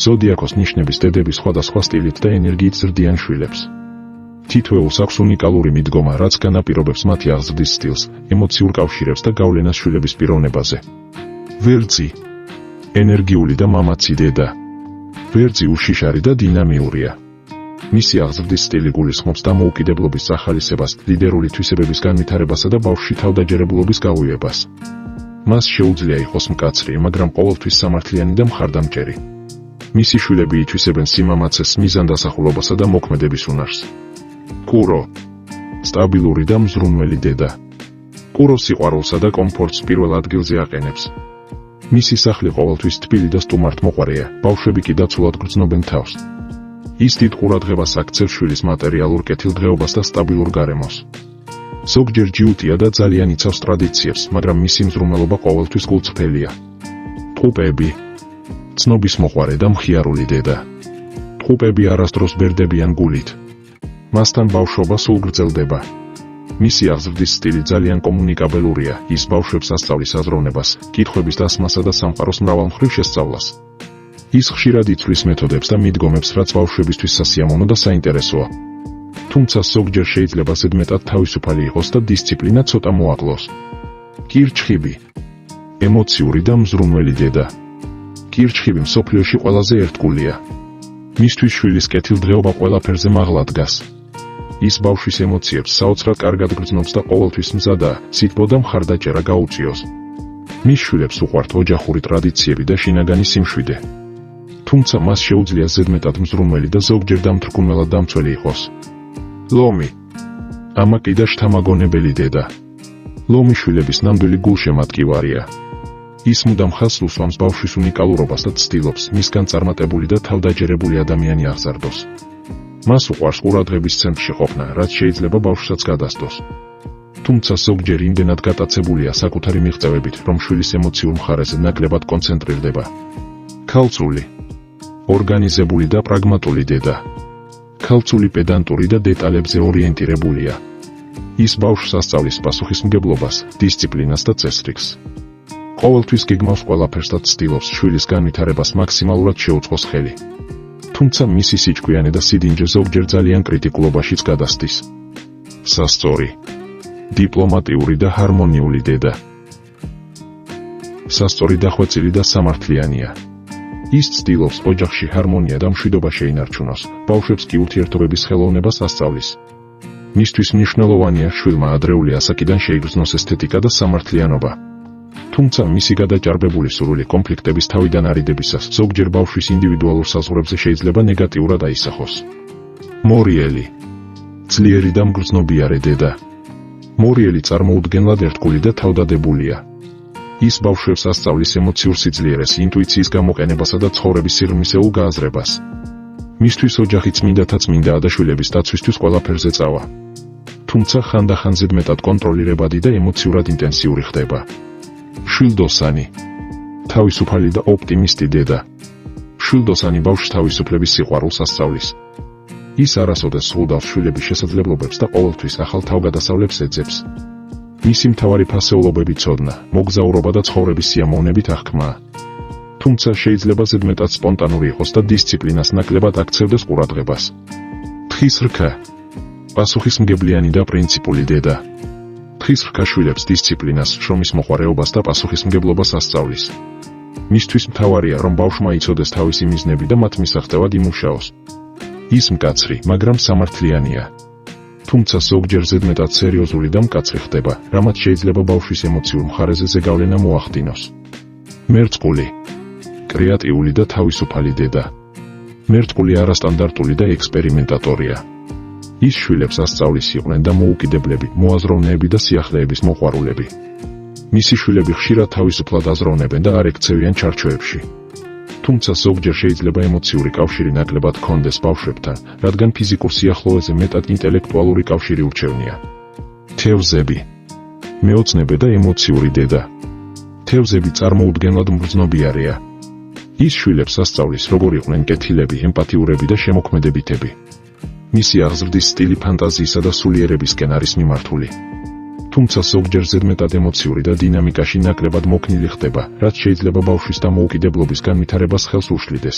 ზოდიაქოს ნიშნების დედები სხვადასხვა სტილით და ენერგიით ზრდიან შვილებს. თითოეულს აქვს უნიკალური მიდგომა, რაც განაპირობებს მათი აღზრდის სტილს, ემოციურ კავშირებს და გავლენას შვილების პიროვნებაზე. ვერძი. ენერგიული და მამაცი დედა. ვერძი უშიშარი და დინამიურია. მისი აღზრდის სტილი გულისხმობს დამოუკიდებლობის სახალისებას, ლიდერული თვისებების განვითარებასა და ბავშვში თავდაჯერებულობის გავუევას. მას შეუძლია იყოს მკაცრი, მაგრამ ყოველთვის სამართლიანი და მხარდამჭერი. მისი შვილები ითვისებენ სიმამაცეს, მიზანდასახულობასა და მოქმედების უნარს. კურო. სტაბილური და მზრუნველი დედა. კურო სიყვარულსა და კომფორტს პირველ ადგილზე აყენებს. მისი სახლი ყოველთვის თბილი და სტუმართმოყვარეა, ბავშვები კი დაცულად გრძნობენ თავს. ის დიდ ყურადღებას აქცევს შვილის მატერიალურ კეთილდღეობას და სტაბილურ გარემოს. ზოგჯერ ჯიუტია და ძალიან იცავს ტრადიციებს, მაგრამ მისი მზრუნველობა ყოველთვის გულწრფელია. ტყუპები. ცნობისმოყვარე და მხიარული დედა. ტყუპები არასდროს ბერდებიან გულით. მასთან ბავშვობა სულ გრძელდება. მისი აღზრდის სტილი ძალიან კომუნიკაბელურია, ის ბავშვებს ასწავლის აზროვნებას, კითხვების დასმასა და სამყაროს მრავალმხრივ შესწავლას. ის ხშირად იცვლის მეთოდებს და მიდგომებს, რაც ბავშვებისთვის სასიამოვნო და საინტერესოა. თუმცა ზოგჯერ შეიძლება ზედმეტად თავისუფალი იყოს და დისციპლინა ცოტა მოაკლოს. კირჩხიბი. ემოციური და მზრუნველი დედა. კირჩხიბი მსოფლიოში ყველაზე ერთგულია. მისთვის შვილის კეთილდღეობა ყველაფერზე მაღლა დგას. ის ბავშვის ემოციებს საოცრად კარგად გრძნობს და ყოველთვის მზადაა, სითბო და მხარდაჭერა გაუწიოს. მის შვილებს უყვართ ოჯახური ტრადიციები და შინაგანი სიმშვიდე. თუმცა მას შეუძლია ზედმეტად მზრუნველი და ზოგჯერ დამთრგუნველად დამცველი იყოს. ლომი. ამაკი და შთამაგონებელი დედა. ლომი შვილების ნამდვილი გულშემატკივარია. ის მუდამ ხაზს უსვამს ბავშვის უნიკალურობას და ცდილობს, მისგან წარმატებული და თავდაჯერებული ადამიანი აღზარდოს. მას უყვარს ყურადღების ცენტრში ყოფნა, რაც შეიძლება ბავშვსაც გადასდოს. თუმცა ზოგჯერ იმდენად გატაცებულია საკუთარი მიღწევებით, რომ შვილის ემოციურ მხარეზე ნაკლებად კონცენტრირდება. ქალწული. ორგანიზებული და პრაგმატული დედა. ქალწული პედანტური და დეტალებზე ორიენტირებულია. ის ბავშვს ასწავლის პასუხისმგებლობას, დისციპლინას და წესრიგს. ყოველთვის გეგმავს ყველაფერს და ცდილობს შვილის განვითარებას მაქსიმალურად შეუწყოს ხელი. თუმცა მისი სიჩქვიანი და სიდინჯე ზოგჯერ ძალიან კრიტიკულობაშიც გადასდის. სასწორი. დიპლომატიური და ჰარმონიული დედა. სასწორი დახვეწილი და სამართლიანია. ის ცდილობს ოჯახში ჰარმონია და მშვიდობა შეინარჩუნოს, ბავშვებს კი ურთიერთობების ხელოვნებას ასწავლის. მისთვის მნიშვნელოვანია შვილმა ადრეული ასაკიდან შეიგრძნოს ესთეტიკა და სამართლიანობა. თუმცა მისი გადაჭარბებული სურვილი კონფლიქტების თავიდან არიდებისას ზოგჯერ ბავშვის ინდივიდუალურ საზღვრებზე შეიძლება ნეგატიურად აისახოს. მორიელი. ძლიერი და მგრძნობიარე დედა. მორიელი წარმოუდგენლად ერთგული და თავდადებულია. ის ბავშვებს ასწავლის ემოციურ სიძლიერეს, ინტუიციის გამოყენებასა და ცხოვრების სიღრმისეულ გააზრებას. მისთვის ოჯახი წმინდათა წმინდაა და შვილების დაცვისთვის ყველაფერზე წავა. თუმცა ხანდახან ზედმეტად კონტროლირებადი და ემოციურად ინტენსიური ხდება. შვილდოსანი. თავისუფალი და ოპტიმისტი დედა. შვილდოსანი ბავშვს თავისუფლების სიყვარულს ასწავლის. ის არასოდეს ზღუდავს შვილების შესაძლებლობებს და ყოველთვის ახალ თავგადასავლებს ეძებს. მისი მთავარი ფასეულობები ცოდნა, მოგზაურობა და ცხოვრების სიამოვნებით აღქმაა. თუმცა შეიძლება ზედმეტად სპონტანური იყოს და დისციპლინას ნაკლებად აქცევდეს ყურადღებას. თხის რქა. პასუხისმგებლიანი და პრინციპული დედა. თხის რქა შვილებს დისციპლინას, შრომის მოყვარეობას და პასუხისმგებლობას ასწავლის. მისთვის მთავარია, რომ ბავშვმა იცოდეს თავისი მიზნები და მათ მისაღწევად იმუშაოს. ის მკაცრი, მაგრამ სამართლიანია. თუმცა ზოგჯერ ზედმეტად სერიოზული და მკაცრი ხდება, რამაც შეიძლება ბავშვის ემოციურ მხარეზე ზეგავლენა მოახდინოს. მერწყული. კრეატიული და თავისუფალი დედა. მერწყული არასტანდარტული და ექსპერიმენტატორია. ის შვილებს ასწავლის იყვნენ და მოუკიდებლები, მოაზროვნეები და სიახლეების მოყვარულები. მისი შვილები ხშირად თავისუფლად აზროვნებენ და არ ექცევიან ჩარჩოებში. თუმცა ზოგჯერ შეიძლება ემოციური კავშირი ნაკლებად ჰქონდეს ბავშვებთან, რადგან ფიზიკურ სიახლოვეზე მეტად ინტელექტუალური კავშირი ურჩევნია. თევზები. მეოცნებე და ემოციური დედა. თევზები წარმოუდგენლად მგრძნობიარეა. ის შვილებს ასწავლის, როგორ იყვნენ კეთილები, ემპათიურები და შემოქმედებითები. მისი აღზრდის სტილი ფანტაზიისა და სულიერებისკენ არის მიმართული. თუმცა ზოგჯერ ზედმეტად ემოციური და დინამიკაში ნაკლებად მოქნილი ხდება, რაც შეიძლება ბავშვის დამოუკიდებლობის განვითარებას ხელს უშლიდეს.